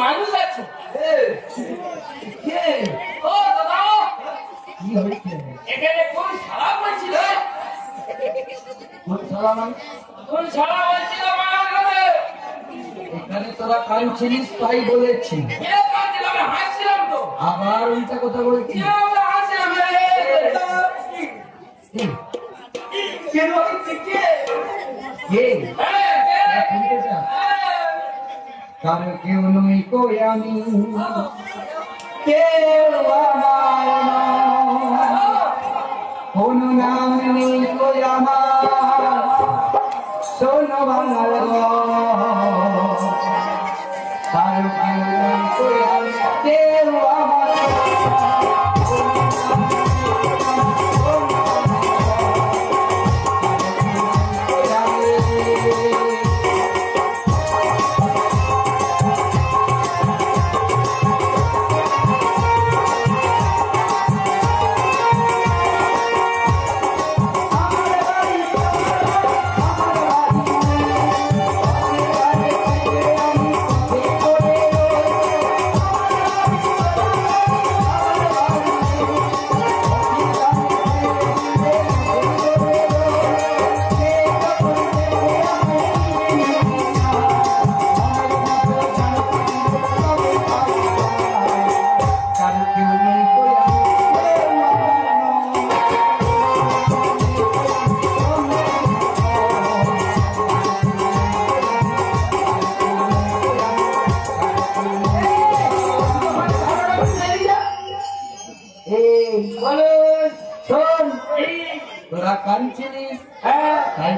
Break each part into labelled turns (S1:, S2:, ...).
S1: মানুষ আছে এখানে কোন শালা বলছিল কোন শালা বলছিল
S2: এখানে তোরা কাঁদছিলিস তাই বলেছি।
S1: হাসছিলাম তো
S2: আবার উল্টা কথা বলছি। কারো কেউ নই কই আমি, কেউ আমার কোন নাম নেই কই আমার, শোনো বাংলার কারো কেউ নই কই আমি, কেউ আমার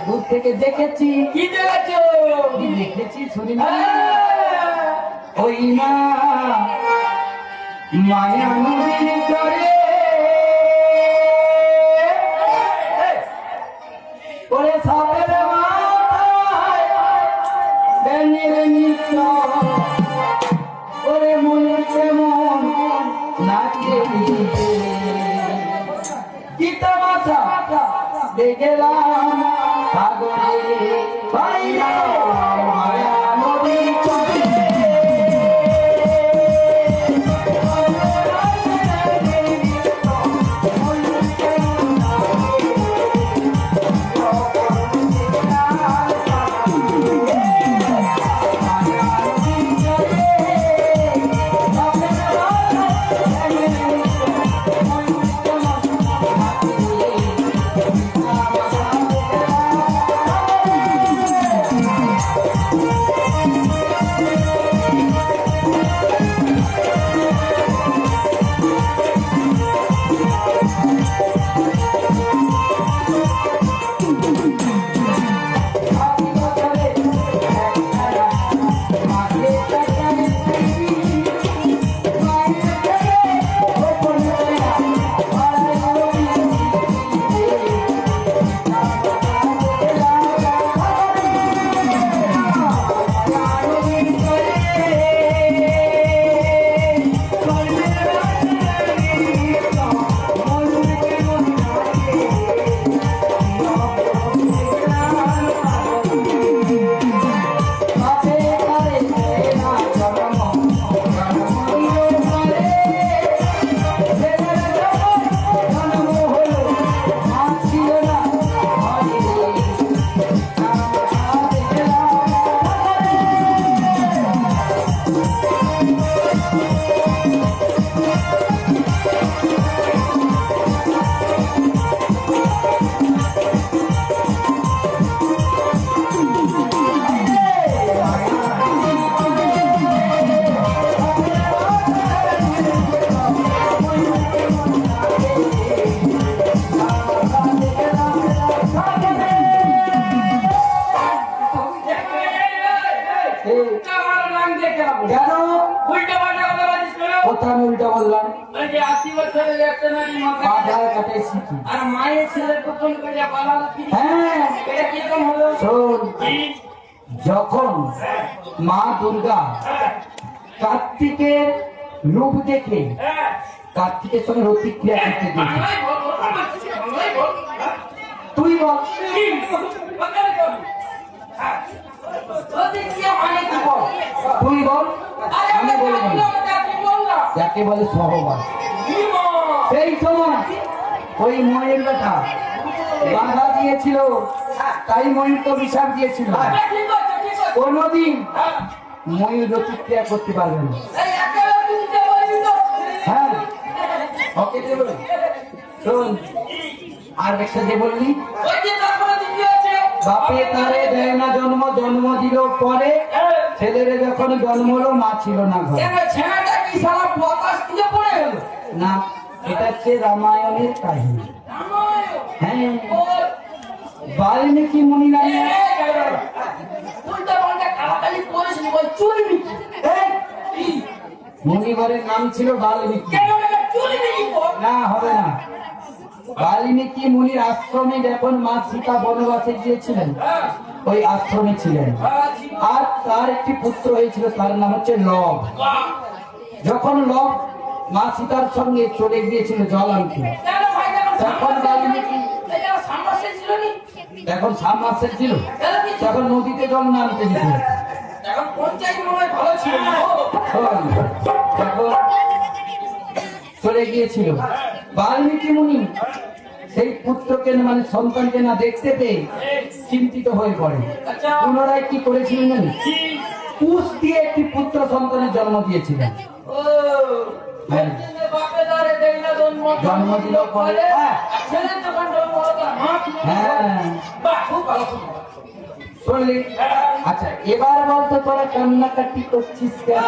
S2: দূর থেকে দেখেছি।
S1: কি দেখেছো?
S2: দেখেছি শুনি ওই না মায়া নদীর চরে ওরে সাপের মাথায় বেনের নিত্য ওরে মনে কেমন নাচে গীতা মাথা দেখলাম সাগরে পাইয়া মায়া নদীর চরে
S1: যে 80 বছরের একটা নারী মাথা
S2: পাঠার কাটাই শিখি।
S1: আর মায়ের ছেলে প্রথম করে পালালো কি?
S2: হ্যাঁ
S1: এটা কিরকম হলো?
S2: শোন,
S1: কি?
S2: যখন মা দুর্গা কার্তিকের রূপ দেখে
S1: হ্যাঁ।
S2: কার্তিকের সঙ্গে প্রতিক্রিয়া করতে দিয়েছে।
S1: বাংলায় বল, বাংলায় বল।
S2: তুই বল।
S1: কি? বাংলায় বল। হ্যাঁ। প্রতিক্রিয়া মানে কি বল?
S2: তুই বল।
S1: আরে
S2: আমি বলবো না।
S1: কি বললাম?
S2: যাকে বলে সহবাস।
S1: জীবন।
S2: সেই সময় ওই ময়ের বেটা বাধা দিয়েছিল, তাই ময়ূর তো বিষাদ দিয়েছিল।
S1: ঠিক আছে, ঠিক আছে।
S2: কোনদিন
S1: হ্যাঁ।
S2: ময়ূর প্রতিক্রিয়া করতে পারবে না।
S1: এই একেবারে তুলতে বলি তো।
S2: হ্যাঁ ওকে দেব। শোন, আর একটা যে বললি
S1: ওই যে তারপরে দ্বিতীয় আছে।
S2: বাপে তারে দেয় না জন্ম, জন্ম দিল পরে ছেলেরে যখন জন্ম হলো মা ছিল না ঘরে।
S1: এবার ছেলেটা কি সারা প্রকাশ দিয়ে পড়ে গেল?
S2: না, এটা হচ্ছে রামায়ণের কাহিনী।
S1: রামায়ণ।
S2: হ্যাঁ,
S1: বল।
S2: বাল্মীকি মুনি নামে
S1: উল্টা পাল্টা কালাকালি করেছিল, ওই চুলবি।
S2: মুনিবরের নাম ছিল বাল্মীকি।
S1: কেন এটা চুলবি কি বল?
S2: না, হবে না। বাল্মীকি মুনির আশ্রমে যখন মা সীতা বনবাসে গিয়েছিলেন,
S1: হ্যাঁ।
S2: ওই আশ্রমে ছিলেন। আর তার একটি পুত্র হয়েছিল, তার নাম হচ্ছে লব।
S1: বাহ।
S2: যখন লব মা সীতার সঙ্গে চলে গিয়েছিল জল আনতে,
S1: কেন ভাই দেখো
S2: তখন বাল্মীকি
S1: এই যে সামনে ছিল নি?
S2: এখন সাবমার্সেল ছিল,
S1: কেন কি?
S2: তখন নদীতে জল না আনতে যেত।
S1: এখন পঞ্চায়েত মনে হয় ভালো ছিল না।
S2: তখন চলে গিয়েছিল বাল্মীকি মুনি সেই পুত্রকে মানে সন্তানকে না দেখতে পেয়ে চিন্তিত হয়ে পড়ে।
S1: আচ্ছা।
S2: পুনরায় কি করেছিলেন জানেন?
S1: কি?
S2: কুশ দিয়ে একটি পুত্র সন্তানের জন্ম দিয়েছিলেন।
S1: ও বলছিস বাপে দাঁড়ে দেখলে
S2: জন্ম দিল পরে। হ্যাঁ।
S1: আর ছেলে যখন জন্ম হলো তার মা ছিল না।
S2: হ্যাঁ,
S1: বাহ, খুব ভালো, খুব ভালো।
S2: শুনলি? আচ্ছা, এবার বলতো তোরা কান্নাকাটি করছিস কেন?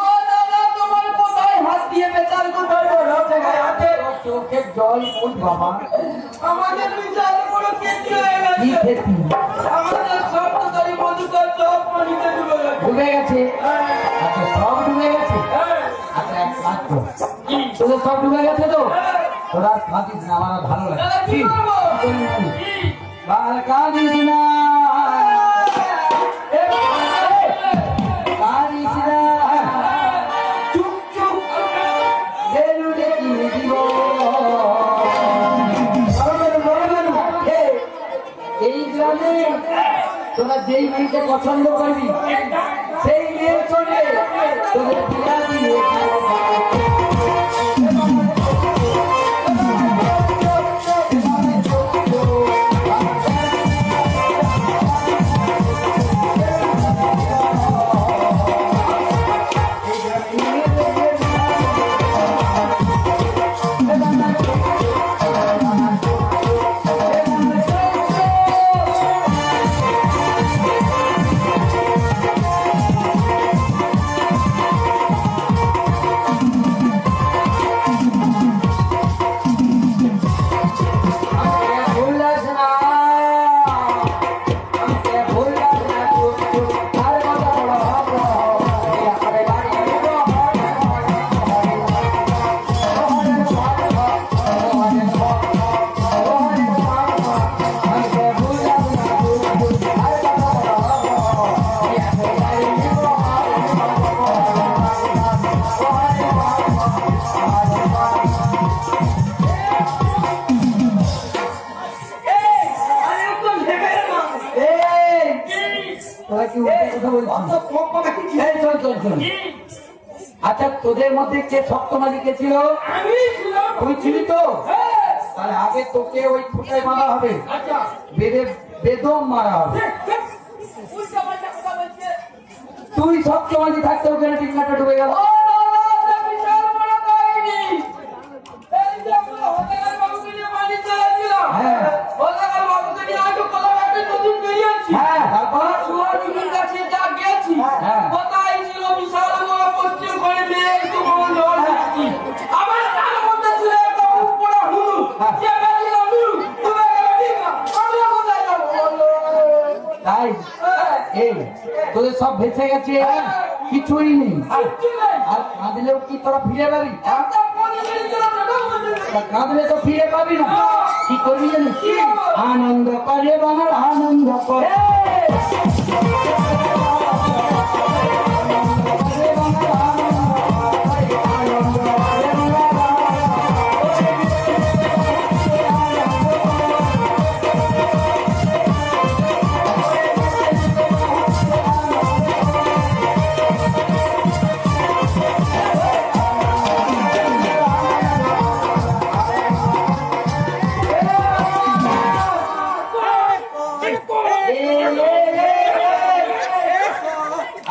S1: ও দাদা, তোমার কোথায় হাত দিয়ে বেচার কোথায় বলো? হাতে
S2: চোখের জল কোন বাবা?
S1: আমাদের বিচার বড় কেটে হয়ে
S2: কি
S1: গেছে।
S2: খেতি?
S1: আমাদের সব তো তাই মধুকর সব পানিতে ডুবে গেছে।
S2: ডুবে গেছে? আচ্ছা, সব ডুবে গেছে? আচ্ছা, এক কাজ কর। তোদের সব ডুবে গেছে তো? তোরা কাঁদিস না, আমার ভালো লাগে।
S1: দাদা, কি করবো? কি?
S2: আর কাঁদিস না, কাঁদিস না। চুপ চুপ, বেলুড়ে কি দিব? এই গ্রামে তোরা যেই মেয়েকে পছন্দ করবি সেই মেয়ের সঙ্গে তোদের বিয়া দিয়ে আচ্ছা, তোদের মধ্যে কে শক্তমালি কে ছিল?
S1: আমি ছিলাম।
S2: তুই ছিলি তো?
S1: হ্যাঁ।
S2: তাহলে আগে তোকে ওই ফুটায় মারা হবে,
S1: আচ্ছা।
S2: বেদে বেদম মারা হবে।
S1: উল্টা পাল্টা কথা বলছে।
S2: তুই শক্তমালি থাকতে ওখানে টিকনাটা ডুবে গেল।
S1: ও বাবা, বিশাল বড় কাহিনী। এই যে আমরা হতাকার বাবুকে নিয়ে মানি চালাচ্ছিলাম।
S2: হ্যাঁ।
S1: হতাকার বাবুকে নিয়ে আটক করা একটা নতুন বেরিয়েছি।
S2: হ্যাঁ, তারপর?
S1: সুহানুর কাছে যা গেছি,
S2: হ্যাঁ।
S1: কোথায় ছিল বিশাল বড় পশ্চিম করে মেঘ তুফান ঝড় বৃষ্টি। আবার তার মধ্যে ছিল একটা বুক পড়া হুলু।
S2: হ্যাঁ।
S1: যে বেরিয়ে হুলু, ডুবে গেল ডিঙা। আমরা কোথায় যাবো বলো?
S2: তাই
S1: হ্যাঁ।
S2: এই তোদের সব ভেসে গেছে, কিছুই নেই।
S1: কিচ্ছু নেই।
S2: আর কাঁদলেও কি তোরা ফিরে পাবি?
S1: একটা পরিবেশ জন্য সেটাও বলতে নেই।
S2: তা কাঁদলে তো ফিরে পাবি না। কি করবি জানিস?
S1: কি করবো?
S2: আনন্দ করে বাংলা, আনন্দ করে।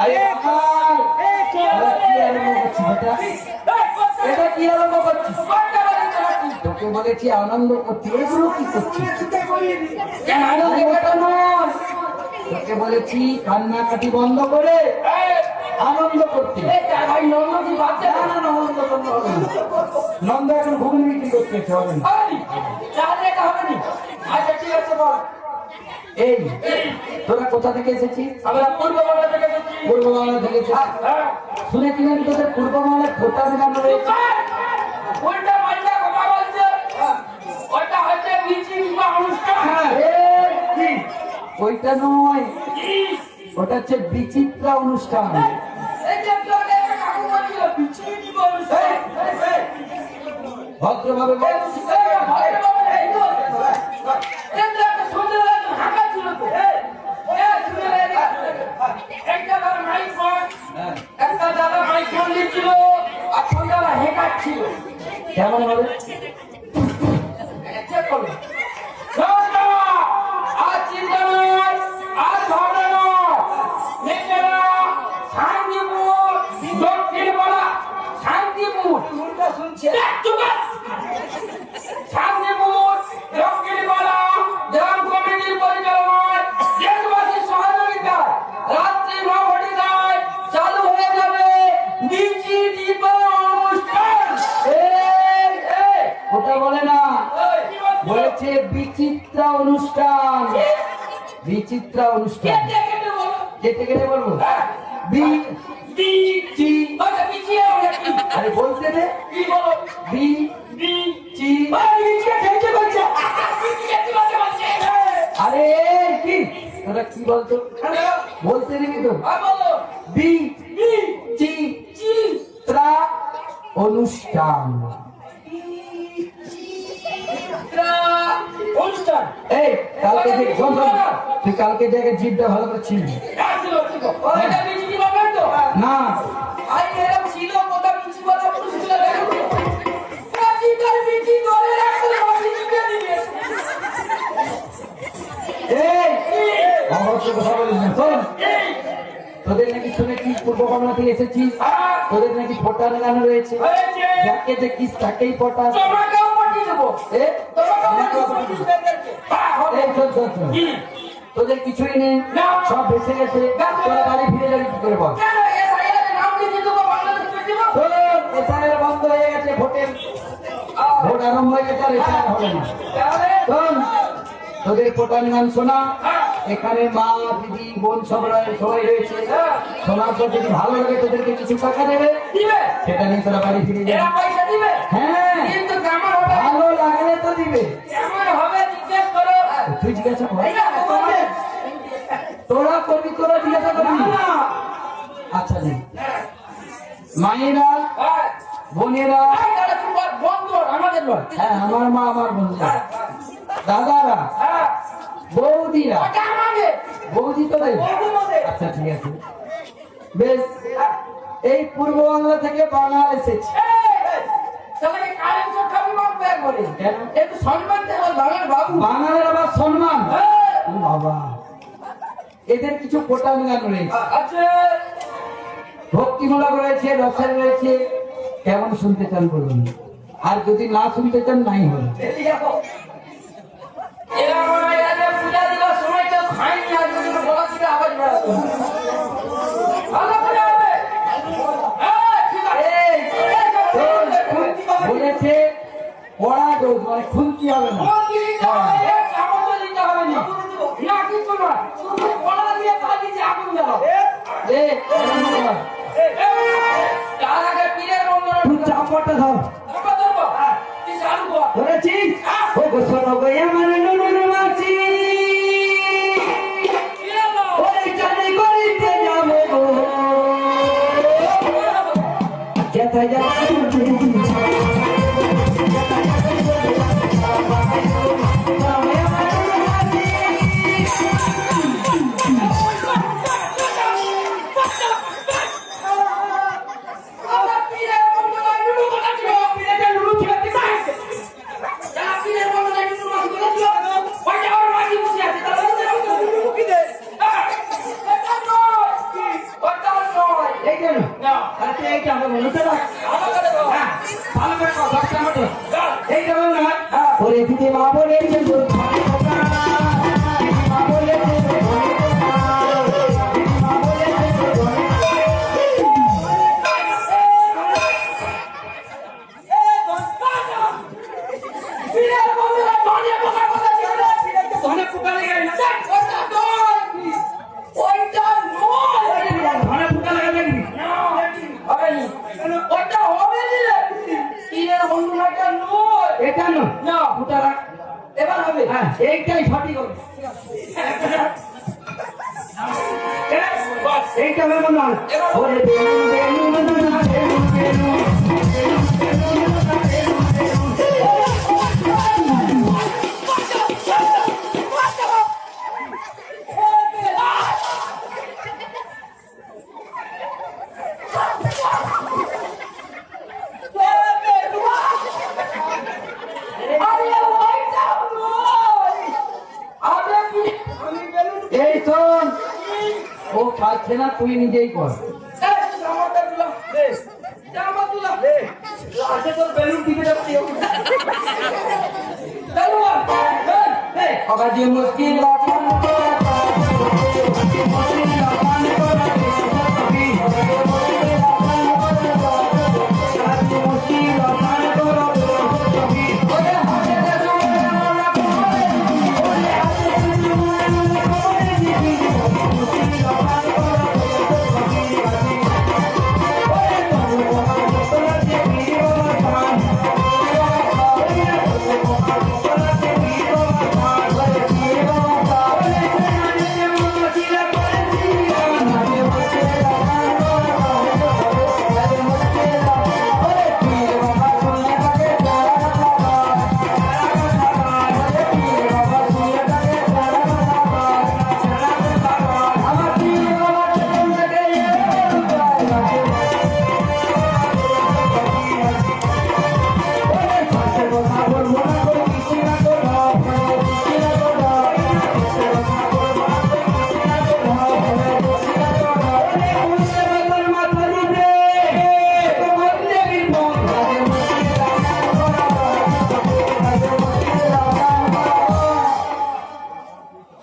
S2: আরে ভাই, তোরা কি আরম্ভ করছিস বেটা? এটা কি আরম্ভ করছিস? তোকে বলেছি আনন্দ করছি, এগুলো কি করছিস? আনন্দ এটা নয়। তোকে বলেছি কান্নাকাটি বন্ধ করে আনন্দ করতে। না, না, আনন্দ করতে হবে না। নন্দ এখন ঘুগনি বিক্রি করতে হবে না। এই তোরা কোথা থেকে এসেছিস?
S1: আমরা পূর্ব বাংলা থেকে এসেছি।
S2: পূর্ব বাংলা থেকে এসেছিস। শুনেছি নাকি তোদের পূর্ব বাংলায় ফোটা দেখানো রয়েছে?
S1: উল্টা পাল্টা কথা বলছে। ওটা হচ্ছে মিছিল বা অনুষ্ঠান।
S2: এই, কি? ওইটা নয়, ওটা হচ্ছে বিচিত্রা অনুষ্ঠান।
S1: এই যে তোকে একটা কাকু বলছিল, মিছিল বা অনুষ্ঠান।
S2: ভদ্রভাবে বল। কেমন হবে?
S1: শুনছে শান্তিপুর দক্ষিণপাড়া গ্রাম কমিটির পরিচালনায় দেশবাসীর সহযোগিতায় রাত্রি 9 ঘটিকায় চালু হয়ে যাবে নিচি দ্বীপ অনুষ্ঠান।
S2: ওটা বলে না,
S1: কি বলছো?
S2: বলেছে বিচিত্রা অনুষ্ঠান। বিচিত্রা অনুষ্ঠান।
S1: কেটে বলো।
S2: কেটে কেটে বলবো?
S1: হ্যাঁ।
S2: বি
S1: বি
S2: চি।
S1: ওটা পিছিয়ে আমরা কি?
S2: আরে বলতে দে।
S1: কি বলো?
S2: বি
S1: বি
S2: চি।
S1: পিছিয়ে খেলতে বলছে। পিছিয়ে কি বলছে বলছে?
S2: আরে কি তোরা কি বলতো? বলতে দেখি তো।
S1: বলো।
S2: বি
S1: বি
S2: চি
S1: চি
S2: ত্রা অনুষ্ঠান।
S1: অনুষ্ঠান।
S2: এই কালকে যে শোন, শোন, তুই কালকে জায়গা জিভটা ভালো করে ছিলবি
S1: ওইটা পিছিয়ে কি বলবেন তো?
S2: না।
S1: আই এরকম ছিল কোথা পিছিয়ে বলা পুরুষগুলো দেখো। প্রাচীনকাল পিছিয়ে ধরে রাখলে বাড়ি দিতে দিবে।
S2: এই অবশ্য কথা বলিস না। শোন,
S1: এই
S2: তোদের নাকি শুনেছি পূর্ব বাংলা থেকে এসেছিস, তোদের নাকি ফোটা লাগানো রয়েছে।
S1: হয়েছে।
S2: যাকে দেখিস তাকেই পটাস।
S1: তোমাকেও পাঠিয়ে দেবো।
S2: এ?
S1: তোমাকেও পাঠিয়ে দেবো এদেরকে।
S2: এই শোন, শোন, শোন।
S1: কি?
S2: তোদের কিছুই নেই,
S1: না।
S2: সব ভেসে গেছে। তোরা বাড়ি ফিরে যাবি কি করে বল?
S1: কেন এসআইআর এর নাম দিয়ে দেবো বাংলাদেশ করে দেবো?
S2: শোন, এসআইআর বন্ধ হয়ে গেছে, ভোট আরম্ভ হয়ে গেছে, আর এসআইআর হবে না।
S1: তাহলে
S2: শোন, তোদের ফোটার গান শোনা। এখানে মা, দিদি, বোন সবাই রয়েছে। শোনার পর যদি ভালো লাগে তোদেরকে কিছু টাকা দেবে,
S1: দিবে।
S2: সেটা নিয়ে তোরা বাড়ি ফিরে
S1: এরা
S2: যাবে।
S1: পয়সা দিবে।
S2: হ্যাঁ,
S1: কিন্তু কেমন হবে?
S2: ভালো লাগলে তো দিবে।
S1: কেমন হবে জিজ্ঞেস করো।
S2: তুই জিজ্ঞাসা কর।
S1: এইটা তোমাদের।
S2: তোরা করবি, তোরা জিজ্ঞাসা করবি।
S1: না।
S2: আচ্ছা নে। মায়েরা,
S1: হ্যাঁ।
S2: বোনেরা,
S1: এই দাদা চুপ কর, বন্ধ কর, আমাদের নয়।
S2: হ্যাঁ আমার মা, আমার বন্ধুরা, দাদারা,
S1: হ্যাঁ।
S2: বৌদিরা।
S1: ওটা আমাদের।
S2: বৌদি তো দেয়?
S1: বৌদিদের।
S2: আচ্ছা ঠিক আছে, বেশ। এই পূর্ব বাংলা থেকে বাঙাল এসেছে।
S1: তাহলে কারেন্ট শট খাবি মারবে একবারে।
S2: কেন?
S1: একটু সম্মান দে বল বাঙাল বাবু।
S2: বাঙালের আবার সম্মান।
S1: হ্যাঁ।
S2: ও বাবা, এদের কিছু কোটান গান রয়েছে,
S1: আছে।
S2: ভক্তিমূলক রয়েছে, রসের রয়েছে। কেমন শুনতে চান বলুন? আর যদি না শুনতে চান নাই হলো।
S1: এরা আমার এরা পূজা দেওয়ার সময় কেউ খায়নি, আর যদি গলা থেকে আওয়াজ বেরোতো। ভালো করে হবে। হ্যাঁ, ঠিক আছে।
S2: বলেছে পড়া ডোজ, মানে খুলতে হবে না।
S1: কোন দিতে হবে? কাপড় দিতে হবে না। না কিছু না। শুধু গলা দিয়ে তালি দিয়ে আগুন জ্বালাও।
S2: এ, এরকম কর।
S1: তার আগে পীরের বন্ধনা
S2: তুই চাপটা ধর
S1: আবার ধরবো তুই চালু কর
S2: ধরেছিস ও গো শোনো গো আমার নুনুর মাছি
S1: কি হলো
S2: ওই জানি করিতে যাবো গো যেথায় যাচ্ছি
S1: আবার পীরের বন্ধনা লুলু কথা ছিল পীরের লুলু ছিল কি চাইছে যা পীরের বন্ধনা লুলু মাছ করে ছিল ওই যে ওর মাঝি বসে আছে তার লুলু কি দে এটা নয় ওটা নয়
S2: এই কেন
S1: না
S2: আরে তুই এইটা আমার মনে রাখ
S1: আমার করে দাও
S2: হ্যাঁ ভালো করে কর দশটা মতো
S1: দাও
S2: এইটা বল না ওরে দিদি মা বলেছে তোর ঘরে ঢোকা দিদি মা বলেছে তোর ঘরে ঢোকা দিদি মা বলেছে তোর ঘরে
S1: পীরের বন্ধনা ধনে পোকা কথা ছিল পীরের ধনে পোকা লেগে গেল ওটা নয় ওইটা নয়
S2: ঘরে ফুটা লাগা দেখবি
S1: হবেনি ওটা হবে না পীরের বন্ধনাটা নয়
S2: এটা না
S1: না
S2: ফুটা রাখ
S1: এবার হবে
S2: হ্যাঁ এইটাই সঠিক হবে
S1: বাস
S2: এইটা আমার মনে হয় ওরে বেলু বেলু বেলু বেলু বেলু এই শোন ও পাচ্ছে না তুই নিজেই কর বেলুন দিকে যাচ্ছি अगर ये मुश्किल आसान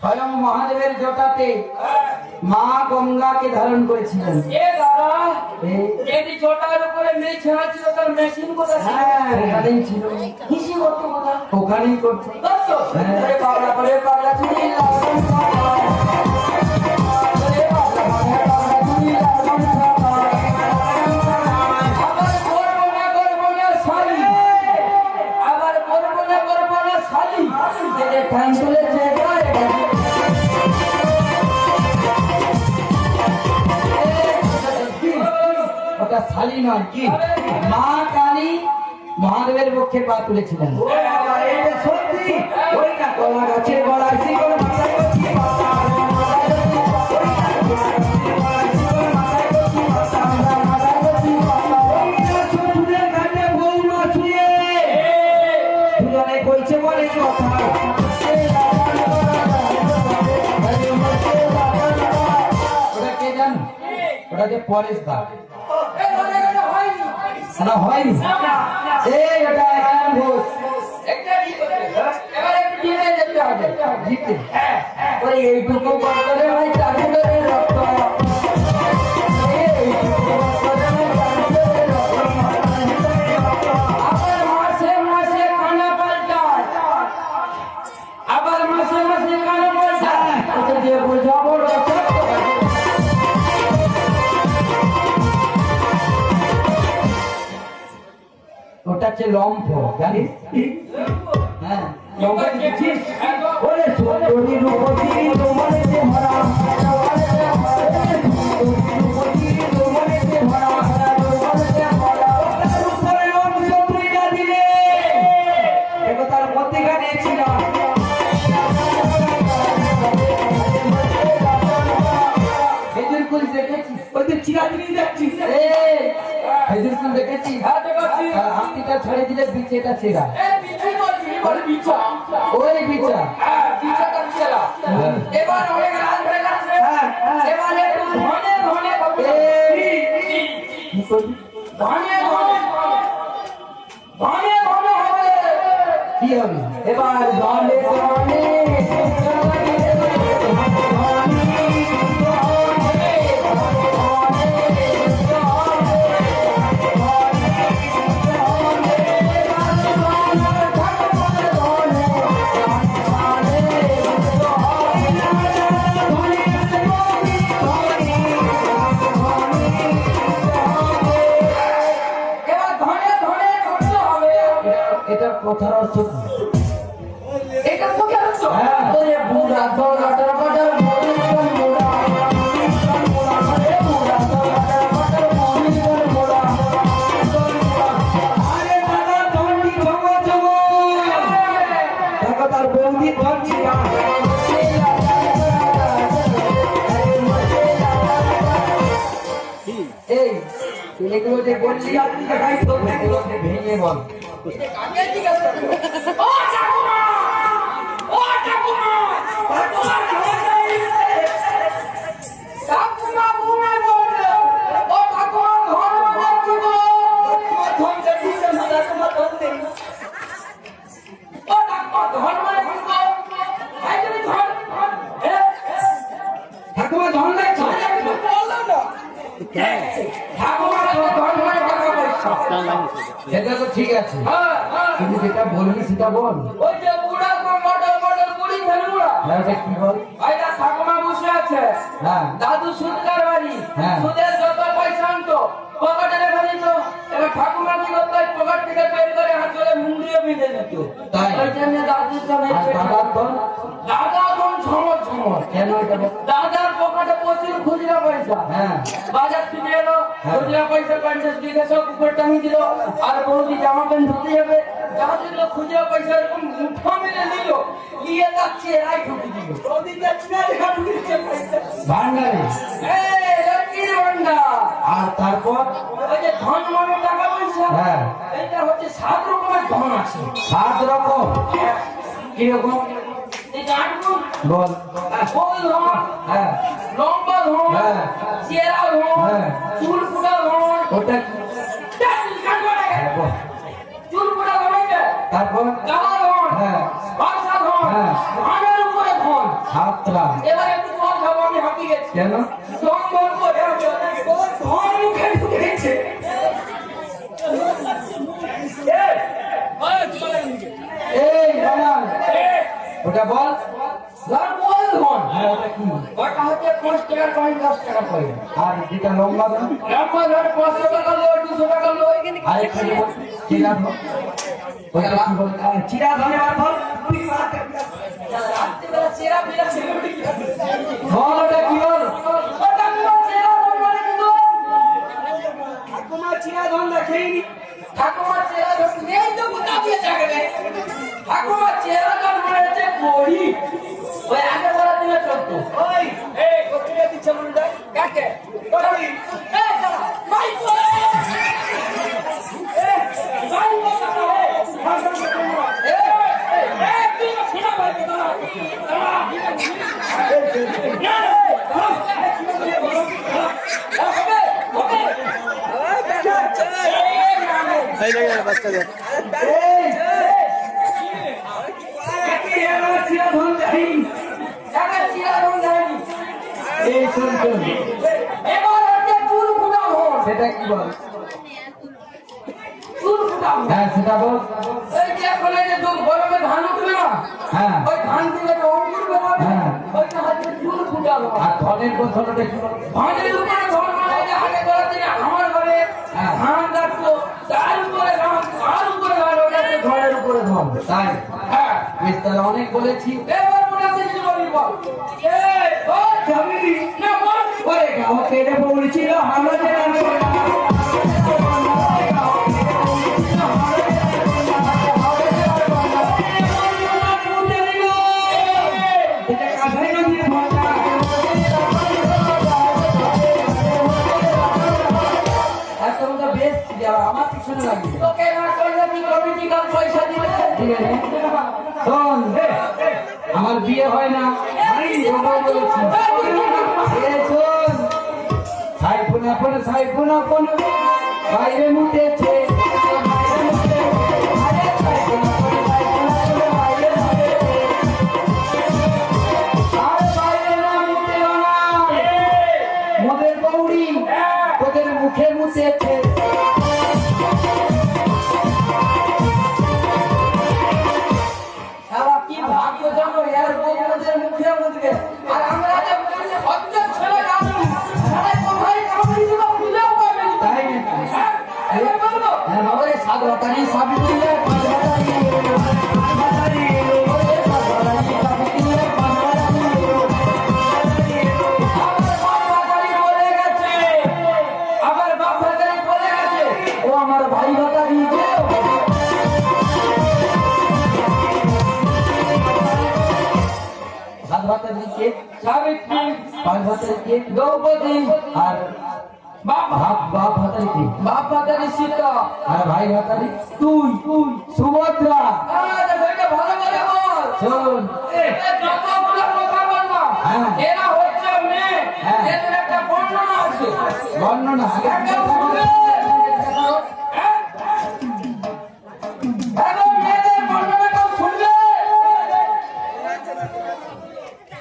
S2: স্বয়ং মহাদেবের জটাতে মা গঙ্গাকে ধারণ করেছিলেন
S1: যেটি ছোটার উপরে মেয়ে ছেঁড়া ছিল তার মেশিন কোথায় ছিল?
S2: হ্যাঁ ওখানেই ছিল
S1: হিসি করতো কোথায়?
S2: ওখানেই করছে
S1: করতো?
S2: হ্যাঁ।
S1: ওরে পাগলা করে পাগলা চুরি লাগানো ছাপা। ওরে পাগলা করে পাগলা চুরি লাগানো ছাপা। আবার করবো না শালি। আবার করবো না শালি। যেতে ঠ্যাং তুলেছে গায়ে গায়ে।
S2: ওটা শালি নয় কি মা কালী মহাদেবের পক্ষে পা তুলেছিলেন এটা সত্যি ওই না কলা গাছের গলায় শিকড় মাথায় করছি পাতা মাথায় করছি পাতা ওই না কলা গাছের গলায় শিকড় মাথায় করছি পাতা মাথায় করছি পাতা ওই না শ্বশুরের ঘাটে বৌমা ছুঁয়ে দুজনে কইছে বলে কথা ওটা কে জানো ওটা যে পরেশ দা
S1: এই ওরে এটা হয়নি।
S2: না হয়নি এই ওটা একদম ঘোষ
S1: একটা কি করবে? এবার একটু জিতে যেতে হবে।
S2: জিতে ওই এইটুকু বদলে ভাই চারুদের রক্ত এইটুকু বদলে ভাই চারুদের রক্ত
S1: আবার মাসে মাসে খানা পাল্টায়। আবার মাসে মাসে খানা পাল্টায়।
S2: ওকে যে বোঝাবো রসদ হচ্ছে লম্ফ, জানিস? হ্যাঁ, লম্ফ দেখেছিস? ওরে সুন্দরী রূপসী রোমানেতে ভরা, রূপসী রোমানেতে ভরা, রোমানেতে ভরা, তার উপরে অংশ তুই না দিলে একতার মধ্যেখানে ছিলাম। খেজুর ফুল দেখেছিস? ওদের চিরাদিনই দেখছিস? খেজুর ফুল দেখেছিস? হাতিটা ছেড়ে দিলে বিচেটা ছেড়া। ওই বিচা।
S1: এবার অনেক রাত হয়ে যাচ্ছে, এবার একটু ধনে ধনে হবে।
S2: কি করবি?
S1: ধনে ধনে ধনে ধনে হবে।
S2: কি হবে? এবার ধনে ধনে
S1: এবার ধনে ধনে করতে হবে।
S2: এটা কথার অর্থ কি?
S1: এটা কোথায় হচ্ছে?
S2: হ্যাঁ, ওরে বুড়া দলাটার বাজার মরিগন মোড়া, আরে বুড়া দলাটার বাজার মরিগন মোড়া, আরে দাদা ধন্ডি জমো জমো, দেখো তার বৌদি ধরছি না। এই এগুলো যে বলছি আপনি দেখাই তো, এগুলোকে ভেঙে বল।
S1: কাকে জিজ্ঞেস করছো? ও ঠাকুমা! ও ঠাকুমা! তোমার ঘরে নেই। ঠাকুমা ঘুমায় পড়লো। ও ঠাকুমা ঘর বানাচ্ছি গো। ধন দিচ্ছে না, ঠাকুমা ধন দেই। ও ঠাকুমা ঘর বানাচ্ছি গো। এই তুমি ধন, ধন।
S2: ঠাকুমা ধন দেখছো?
S1: বললাম না। ঠাকুমা ধন মানে টাকা পয়সা।
S2: সেটা তো ঠিক আছে,
S1: হ্যাঁ, হ্যাঁ।
S2: কিন্তু যেটা বলবি সেটা বল।
S1: ওই যে বুড়া মডেল মডেল বুড়ি ফেলুড়া।
S2: হ্যাঁ, ওটা কি বল?
S1: ভাইরা ঠাকুমা বসে আছে।
S2: হ্যাঁ,
S1: দাদু সুদকার বাড়ি।
S2: হ্যাঁ।
S1: সুদের যত পয়সা আনতো পকেটে রেখে দিত। এবার ঠাকুমা কি করতো? পকেট থেকে বের করে হাঁচলে মুন্ডিয়ে বেঁধে নিত।
S2: তাই?
S1: ওই জন্য দাদুর জন্য
S2: আর দাদার ধন?
S1: দাদা কোন ঝমর ঝমর।
S2: কেন এটা বল?
S1: দাদার পকেটে প্রচুর খুচরা পয়সা।
S2: হ্যাঁ,
S1: বাজার থেকে এলো,
S2: হ্যাঁ।
S1: খুচরা পয়সা 50 দিকে সব উপর টাঙিয়ে দিল। আর বৌদি জামা প্যান্ট ধুতে যাবে, যা দিল খুচরা পয়সা এরকম মুঠো মিলে নিল, নিয়ে যাচ্ছে এরাই ঢুকে দিল। বৌদি যাচ্ছে না, এরা ঢুকে দিচ্ছে পয়সা।
S2: ভান্ডারে।
S1: এই লক্ষ্মীর ভান্ডার।
S2: আর তারপর?
S1: ওই যে ধন মানে টাকা পয়সা,
S2: হ্যাঁ,
S1: এটা হচ্ছে 7 রকমের ধন আছে।
S2: 7 রকম। কিরকম?
S1: এই জানবো
S2: বল।
S1: গোল ধন,
S2: হ্যাঁ,
S1: লম্বা ধন,
S2: হ্যাঁ।
S1: চেরা ধন,
S2: হ্যাঁ।
S1: চুল ফুটা ধন।
S2: ওটা কি? হ্যাঁ, বল।
S1: চুল ফুটা ধন হচ্ছে
S2: তারপর?
S1: কালা ধন,
S2: হ্যাঁ,
S1: বর্ষা ধন,
S2: হ্যাঁ।
S1: ধানের উপরে ধন।
S2: 7টা।
S1: এবার একটু জল খাবো, আমি হাঁপিয়ে গেছি।
S2: কেন?
S1: দম বন্ধ হয়ে গেছে। ওর ধন মুখে ঢুকে গেছে।
S2: এই বানান, ওটা বল।
S1: ধর গোল ধন।
S2: হ্যাঁ, ওটা কি?
S1: ওটা হচ্ছে 5 টাকার কয়েন, 10 টাকার কয়েন।
S2: আর যেটা লম্বা ধন?
S1: লম্বা ধর 500 টাকা লো, 200 টাকা লো।
S2: আরেকটা বল। চিরা ধন? ওটা কি বল? চিরা ধন আর বল।
S1: রাত্রিবেলা চেরা পেরা ছেলে উঠে কি হবে?
S2: বল, ওটা কি বল?
S1: ওটা পুরো চেরা ধন মানে কি গো?
S2: ঠাকুমা চিরা ধন দেখেইনি।
S1: ঠাকুমা চেরা ধন নেই তো কোথা দিয়ে জাগবে? ঠাকুমা চেরা ধন মানে হচ্ছে কড়ি। ওই আগে বলা দিনে চলতো। ওই এই কোথায় দিচ্ছে মনে দেখ কাকে? কড়ি। এই দাঁড়া ভাই করে। এই ভাই কথা বলে। এই তুই শোনা ভাই দাঁড়া।
S3: এই দেখে বাচ্চাদের
S2: এই শোন শোন, সেটা কি বল? হ্যাঁ, সেটা বল। হ্যাঁ, হ্যাঁ। আর ধনের বছরটা কি বল?
S1: আমার ঘরে
S2: হ্যাঁ।
S1: ধান রাখতো, তার উপরে
S2: ভাই
S1: হ্যাঁ
S2: বেশ তাহলে অনেক বলেছি।
S1: এবার মনে আছে কিছু বলি বল এই ও জামিলি না বল
S2: ওরে গাও পেটে পড়েছিল আমরা যে আমার পিছনে লাগবে।
S1: তোকে না করলে কি কমিটি কাল পয়সা দিবে
S2: ঠিক আছে শোন, আমার বিয়ে হয় না আমি ওটাও বলেছি। এ শোন, সাইফুন আপন বাইরে মুটেছে, বাইরে মুটেছে, আরে সাইফুন আপন বাইরে মুটেছে, আর বাইরে না মুটেও না, মোদের গৌরী তোদের মুখে মুটেছে।
S1: কি ভাগ্য জানো এর বউদের মুখে মুখে আর আমরা যে অজ্ঞান ছেলে জানো সারা কোথায় কামড়ি দিব বুঝেও পাবে না
S2: তাই না?
S1: হ্যাঁ এবার বলবো
S2: হ্যাঁ বাবা রে, সাত বাতারি সাবিত্রী
S1: আমার বাপ ভাতারি বলে গেছে
S2: ও আমার ভাই বাতারি সাত বাতারি কে?
S1: সাবিত্রী
S2: পাঁচ বাতারি কে?
S1: দ্রৌপদী
S2: আর
S1: বাপ
S2: বাপ ভাতারি কে?
S1: বাপ ভাতারি সীতা
S2: আর ভাই ভাতারি
S1: তুই
S2: সুভদ্রা।
S1: আরে বেটা ভালো করে বল
S2: শোন,
S1: যতগুলো কথা বলবা
S2: হ্যাঁ।
S1: এরা হচ্ছে মেয়ে
S2: হ্যাঁ।
S1: এদের একটা বর্ণনা আছে
S2: বর্ণনা
S1: একটা শুনবে হ্যাঁ? এদের মেয়েদের বর্ণনা কেউ শুনবে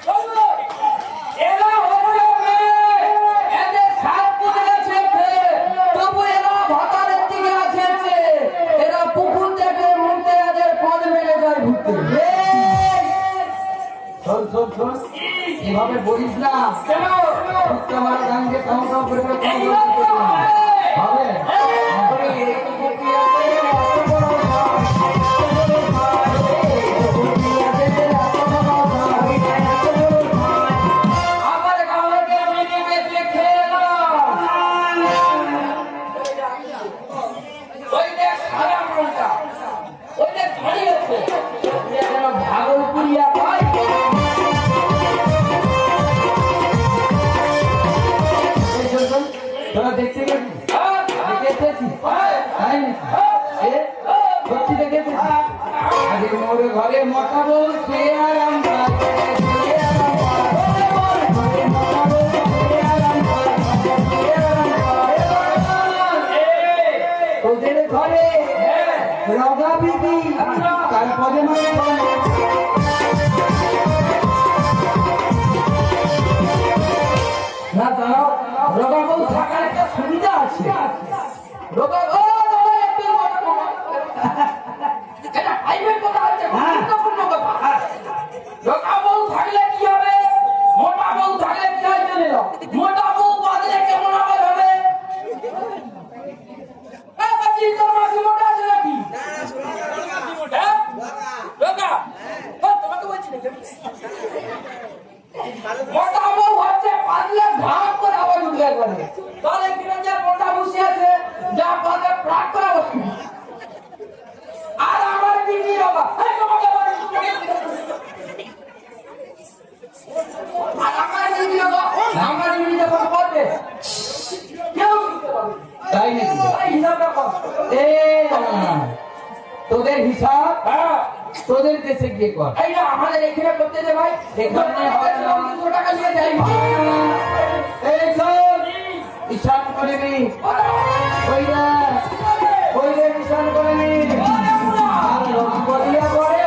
S1: শুনবে? এরা হচ্ছে মেয়ে এদের সাত পুজো আছে তবু এরা ভাতারের দিকে আছে এরা পুকুর দেখলে মুখে এদের পদ মেরে যায় ঘুরতে
S2: শোন, এভাবে বলিস না।
S1: কেন
S2: আমার গানকে কাউ কাউ করে হবে।
S1: আমার গাওয়াকে মিনি বেঁচে খেলাম ওই দেখ সারা মনটা ওই দেখ দাঁড়িয়েছে যেন ভাগলপুরিয়া ভাই
S2: তোরা দেখতে গেছিস? দেখেছিস? তাই নাকি? এ, সত্যি দেখেছিস? আরে মোর ঘরে মোটা বউ শুয়ে আরাম পায়, শুয়ে আরাম পায়। ঘরে মোটা বউ শুয়ে আরাম পায়, শুয়ে আরাম পায়। তোদের ঘরে রগা বিবি তারপরে মানে
S1: না দাঁড়াও রোগা বউ থাকার একটা সুবিধা আছে রোগা ও রোগা একটু এটা প্রাইভেট কথা হচ্ছে গুরুত্বপূর্ণ কথা রোগা বউ থাকলে কি হবে মোটা বউ থাকলে কি হয় জেনে নাও মোটা বউ বাদলে কেমন আবার হবে বাচ্চি তোর মাসি মোটা আছে নাকি হ্যাঁ? রোগা তোমাকে বলছি না মোটা বউ হচ্ছে পারলে ভাগ করে আবার উঠে করে তাহলে কিনা যে মোটা বসে আছে যা পারলে প্রাক করে বসে আর আমার বিবি বাবা এই তোমাকে বলি আর আমার বিবি বাবা আমার বিবি যখন করবে কেউ বুঝতে পারবে
S2: তাই নাকি?
S1: এই হিসাবটা কর
S2: এ, তোদের হিসাব
S1: হ্যাঁ
S2: তোদের দেশে গিয়ে কর।
S1: এই না আমাদের এখানে করতে দে ভাই
S2: এখানে হয় না।
S1: 200 টাকা নিয়ে যাই ভাই
S2: এই শোন, ঈশান করে নি ওই রে ঈশান করে নি আর রঘুপতিয়া করে